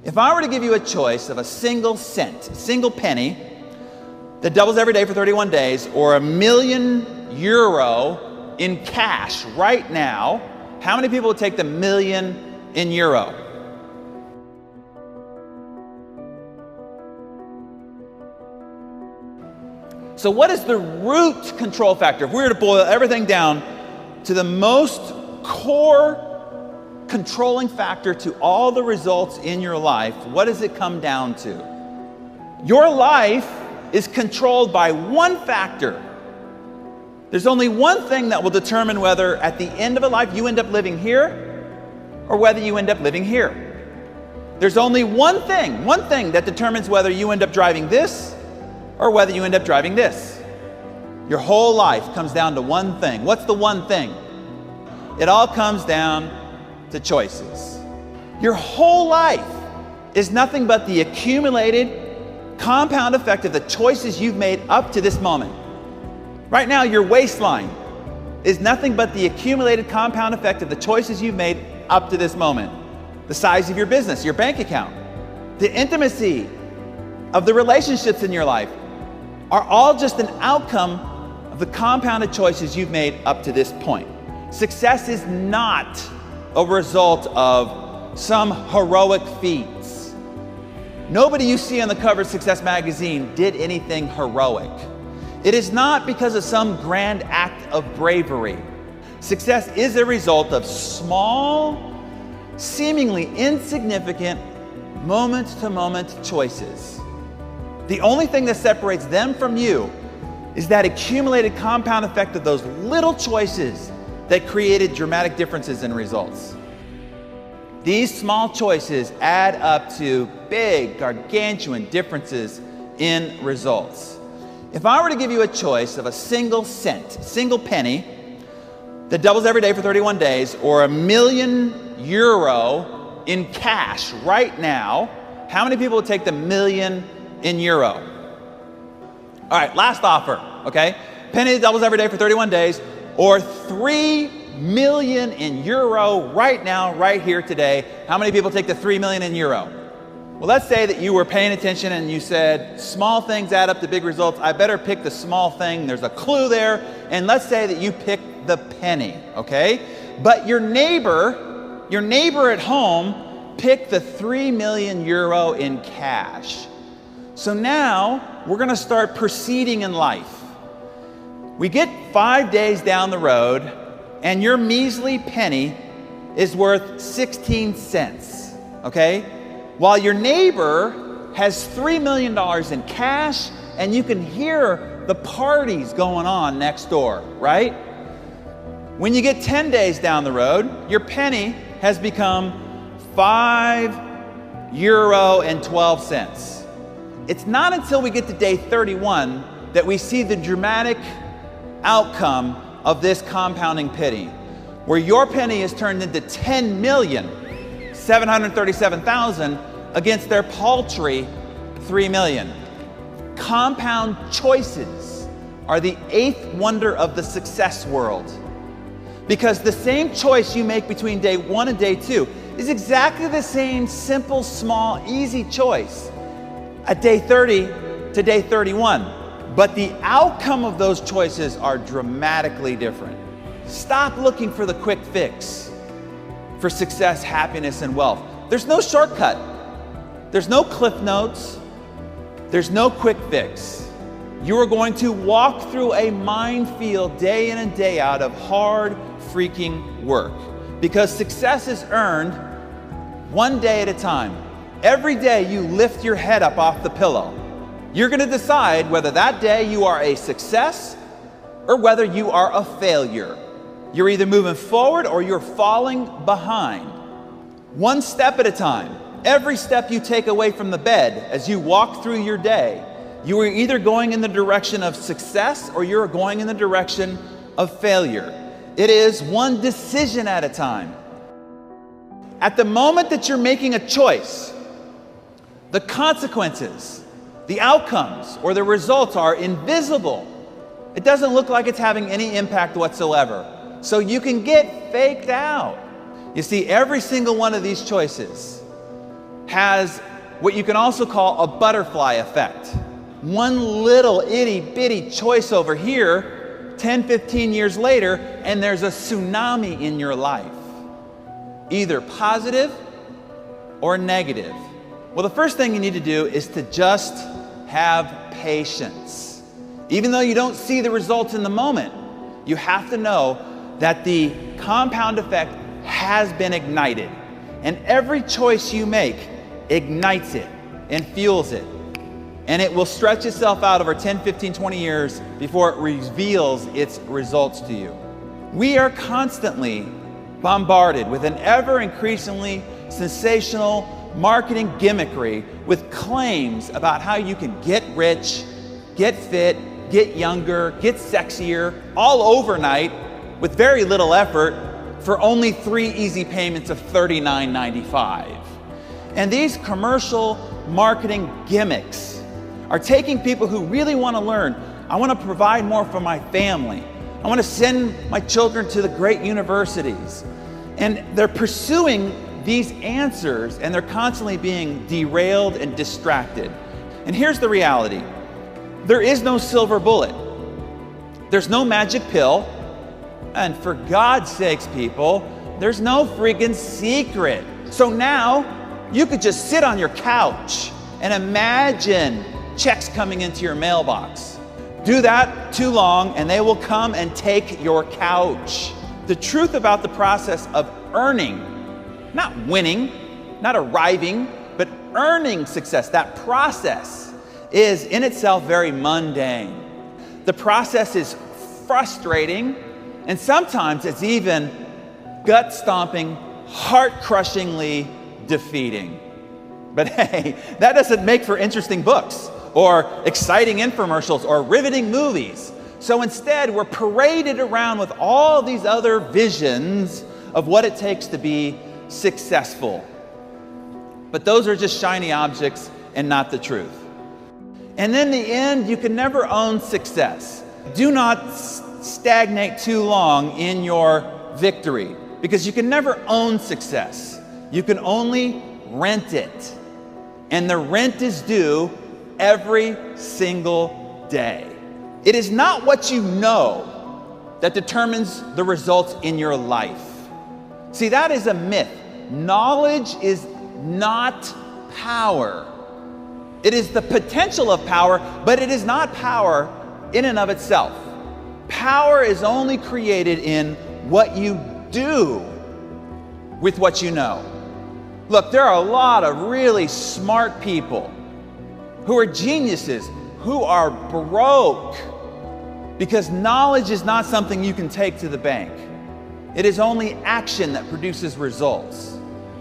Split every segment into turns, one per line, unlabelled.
If I were to give you a choice of a single cent, a single penny that doubles every day for 31 days, or €1,000,000 in cash right now, how many people would take the million in euro? So what is the root control factor? If we were to boil everything down to the most core controlling factor to all the results in your life, what does it come down to? Your life is controlled by one factor. There's only one thing that will determine whether at the end of a life you end up living here or whether you end up living here. There's only one thing that determines whether you end up driving this or whether you end up driving this. Your whole life comes down to one thing. What's the one thing? It all comes down to choices. Your whole life is nothing but the accumulated compound effect of the choices you've made up to this moment. Right now, your waistline is nothing but the accumulated compound effect of the choices you've made up to this moment. The size of your business, your bank account, the intimacy of the relationships in your life are all just an outcome of the compounded choices you've made up to this point. Success is not a result of some heroic feats. Nobody you see on the cover of Success magazine did anything heroic. It is not because of some grand act of bravery. Success is a result of small, seemingly insignificant, moment-to-moment choices. The only thing that separates them from you is that accumulated compound effect of those little choices that created dramatic differences in results. These small choices add up to big, gargantuan differences in results. If I were to give you a choice of a single cent, a single penny that doubles every day for 31 days, or €1,000,000 in cash right now, how many people would take the million in euro? All right, last offer, okay? Penny that doubles every day for 31 days, or 3 million in euro right now, right here today. How many people take the 3 million in euro? Well, let's say that you were paying attention and you said, small things add up to big results. I better pick the small thing. There's a clue there. And let's say that you picked the penny, okay? But your neighbor at home picked the 3 million euro in cash. So now we're going to start proceeding in life. We get 5 days down the road and your measly penny is worth 16 cents, okay? While your neighbor has $3 million in cash and you can hear the parties going on next door, right? When you get 10 days down the road, your penny has become €5.12. It's not until we get to day 31 that we see the dramatic outcome of this compounding penny, where your penny is turned into 10,737,000 against their paltry 3 million. Compound choices are the 8th wonder of the success world, because the same choice you make between day 1 and day 2 is exactly the same simple, small, easy choice at day 30 to day 31. But the outcome of those choices are dramatically different. Stop looking for the quick fix for success, happiness, and wealth. There's no shortcut. There's no cliff notes. There's no quick fix. You are going to walk through a minefield day in and day out of hard freaking work, because success is earned one day at a time. Every day you lift your head up off the pillow, you're going to decide whether that day you are a success or whether you are a failure. You're either moving forward or you're falling behind. One step at a time. Every step you take away from the bed as you walk through your day, you are either going in the direction of success or you're going in the direction of failure. It is one decision at a time. At the moment that you're making a choice, the consequences, the outcomes, or the results are invisible. It doesn't look like it's having any impact whatsoever. So you can get faked out. You see, every single one of these choices has what you can also call a butterfly effect. One little itty bitty choice over here, 10, 15 years later, and there's a tsunami in your life, either positive or negative. Well, the first thing you need to do is to just have patience. Even though you don't see the results in the moment, you have to know that the compound effect has been ignited. And every choice you make ignites it and fuels it. And it will stretch itself out over 10, 15, 20 years before it reveals its results to you. We are constantly bombarded with an ever increasingly sensational marketing gimmickry with claims about how you can get rich, get fit, get younger, get sexier, all overnight with very little effort for only 3 easy payments of $39.95. And these commercial marketing gimmicks are taking people who really want to learn. I want to provide more for my family. I want to send my children to the great universities. And they're pursuing these answers, and they're constantly being derailed and distracted. And here's the reality. There is no silver bullet. There's no magic pill. And for God's sakes, people, there's no friggin' secret. So now you could just sit on your couch and imagine checks coming into your mailbox. Do that too long and they will come and take your couch. The truth about the process of earning, not winning, not arriving, but earning success, that process is in itself very mundane. The process is frustrating, and sometimes it's even gut-stomping, heart-crushingly defeating. But hey, that doesn't make for interesting books or exciting infomercials or riveting movies. So instead, we're paraded around with all these other visions of what it takes to be successful. But those are just shiny objects and not the truth. And in the end, you can never own success. Do not stagnate too long in your victory, because you can never own success. You can only rent it. And the rent is due every single day. It is not what you know that determines the results in your life. See, that is a myth. Knowledge is not power. It is the potential of power, but it is not power in and of itself. Power is only created in what you do with what you know. Look, there are a lot of really smart people who are geniuses, who are broke, because knowledge is not something you can take to the bank. It is only action that produces results.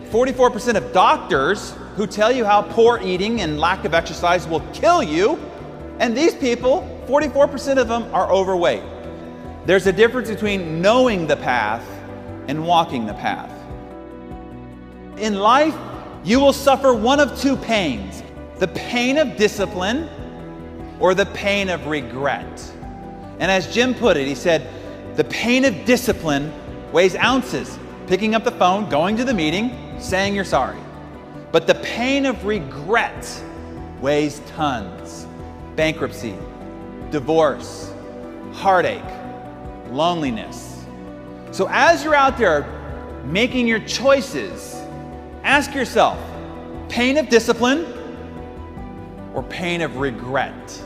44% of doctors who tell you how poor eating and lack of exercise will kill you, and these people, 44% of them are overweight. There's a difference between knowing the path and walking the path. In life, you will suffer one of two pains: the pain of discipline or the pain of regret. And as Jim put it, he said, the pain of discipline weighs ounces. Picking up the phone, going to the meeting, saying you're sorry. But the pain of regret weighs tons. Bankruptcy, divorce, heartache, loneliness. So as you're out there making your choices, ask yourself, pain of discipline or pain of regret?